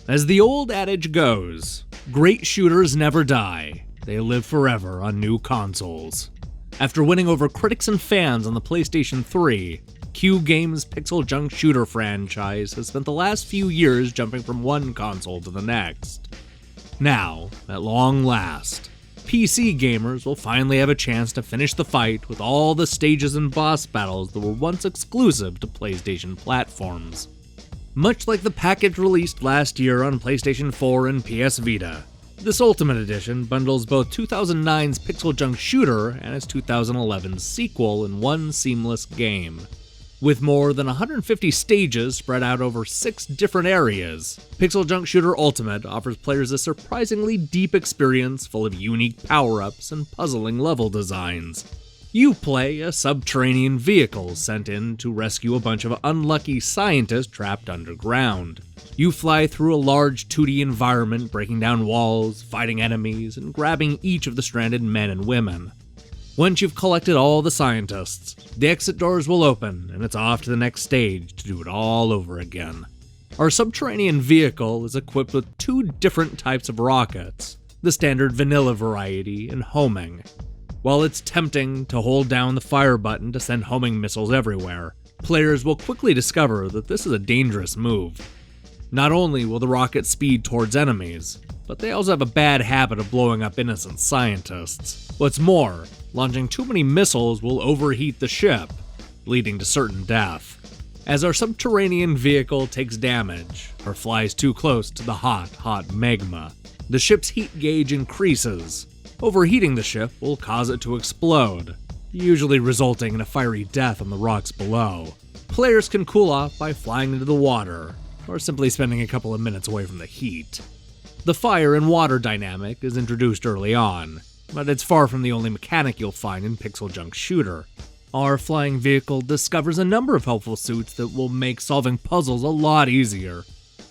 As the old adage goes, great shooters never die, they live forever on new consoles. After winning over critics and fans on the PlayStation 3, Q Games' PixelJunk Shooter franchise has spent the last few years jumping from one console to the next. Now, at long last, PC gamers will finally have a chance to finish the fight with all the stages and boss battles that were once exclusive to PlayStation platforms. Much like the package released last year on PlayStation 4 and PS Vita, this Ultimate Edition bundles both 2009's PixelJunk Shooter and its 2011 sequel in one seamless game. With more than 150 stages spread out over 6 different areas, PixelJunk Shooter Ultimate offers players a surprisingly deep experience full of unique power-ups and puzzling level designs. You play a subterranean vehicle sent in to rescue a bunch of unlucky scientists trapped underground. You fly through a large 2D environment, breaking down walls, fighting enemies, and grabbing each of the stranded men and women. Once you've collected all the scientists, the exit doors will open, and it's off to the next stage to do it all over again. Our subterranean vehicle is equipped with 2 different types of rockets, the standard vanilla variety and homing. While it's tempting to hold down the fire button to send homing missiles everywhere, players will quickly discover that this is a dangerous move. Not only will the rockets speed towards enemies, but they also have a bad habit of blowing up innocent scientists. What's more, launching too many missiles will overheat the ship, leading to certain death. As our subterranean vehicle takes damage or flies too close to the hot magma, the ship's heat gauge increases. Overheating the ship will cause it to explode, usually resulting in a fiery death on the rocks below. Players can cool off by flying into the water, or simply spending a couple of minutes away from the heat. The fire and water dynamic is introduced early on, but it's far from the only mechanic you'll find in PixelJunk Shooter. Our flying vehicle discovers a number of helpful suits that will make solving puzzles a lot easier.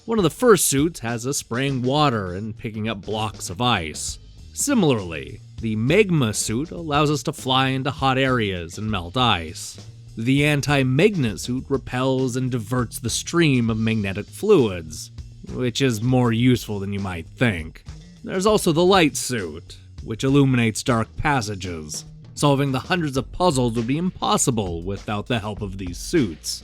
One of the first suits has us spraying water and picking up blocks of ice. Similarly, the magma suit allows us to fly into hot areas and melt ice. The anti-magnet suit repels and diverts the stream of magnetic fluids, which is more useful than you might think. There's also the light suit, which illuminates dark passages. Solving the hundreds of puzzles would be impossible without the help of these suits.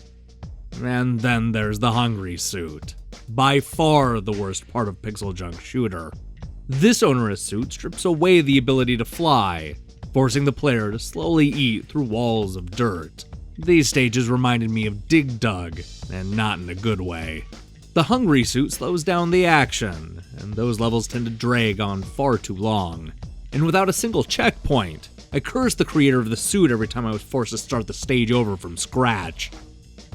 And then there's the hungry suit, by far the worst part of PixelJunk Shooter. This onerous suit strips away the ability to fly, forcing the player to slowly eat through walls of dirt. These stages reminded me of Dig Dug, and not in a good way. The hungry suit slows down the action, and those levels tend to drag on far too long. And without a single checkpoint, I cursed the creator of the suit every time I was forced to start the stage over from scratch.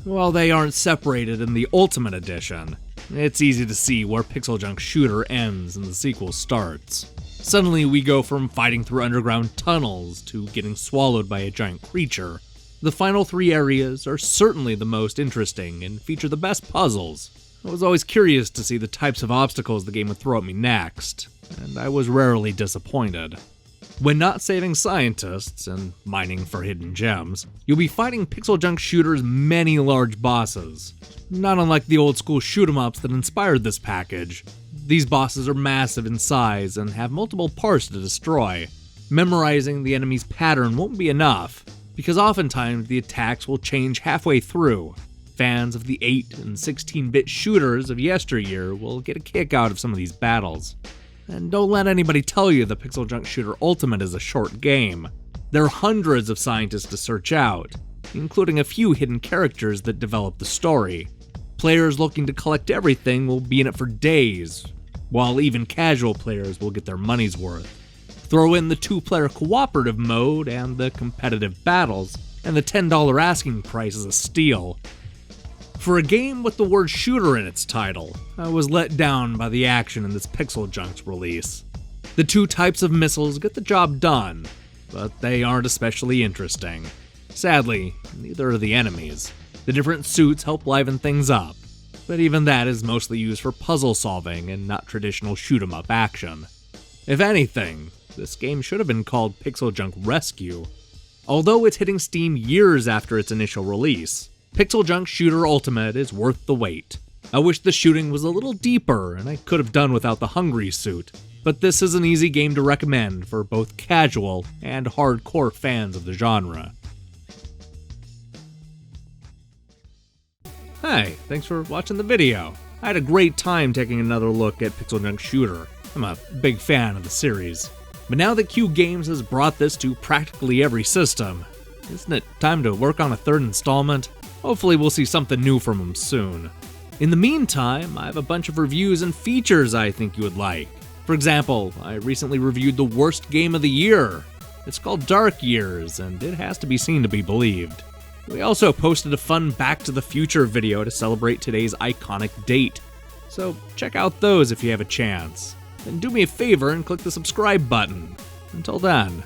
While they aren't separated in the Ultimate Edition, it's easy to see where PixelJunk Shooter ends and the sequel starts. Suddenly we go from fighting through underground tunnels to getting swallowed by a giant creature. The final 3 areas are certainly the most interesting and feature the best puzzles. I was always curious to see the types of obstacles the game would throw at me next, and I was rarely disappointed. When not saving scientists and mining for hidden gems, you'll be fighting PixelJunk Shooter's many large bosses. Not unlike the old school shoot-'em-ups that inspired this package, these bosses are massive in size and have multiple parts to destroy. Memorizing the enemy's pattern won't be enough, because oftentimes the attacks will change halfway through. Fans of the 8 and 16-bit shooters of yesteryear will get a kick out of some of these battles. And don't let anybody tell you that PixelJunk Shooter Ultimate is a short game. There are hundreds of scientists to search out, including a few hidden characters that develop the story. Players looking to collect everything will be in it for days, while even casual players will get their money's worth. Throw in the 2-player cooperative mode and the competitive battles, and the $10 asking price is a steal. For a game with the word shooter in its title, I was let down by the action in this PixelJunk's release. The 2 types of missiles get the job done, but they aren't especially interesting. Sadly, neither are the enemies. The different suits help liven things up, but even that is mostly used for puzzle solving and not traditional shoot-'em-up action. If anything, this game should have been called PixelJunk Rescue. Although it's hitting Steam years after its initial release, PixelJunk Shooter Ultimate is worth the wait. I wish the shooting was a little deeper and I could have done without the hungry suit, but this is an easy game to recommend for both casual and hardcore fans of the genre. Hey, thanks for watching the video. I had a great time taking another look at PixelJunk Shooter. I'm a big fan of the series. But now that Q Games has brought this to practically every system, isn't it time to work on a third installment? Hopefully we'll see something new from them soon. In the meantime, I have a bunch of reviews and features I think you would like. For example, I recently reviewed the worst game of the year. It's called Dark Years, and it has to be seen to be believed. We also posted a fun Back to the Future video to celebrate today's iconic date. So check out those if you have a chance. And do me a favor and click the subscribe button. Until then.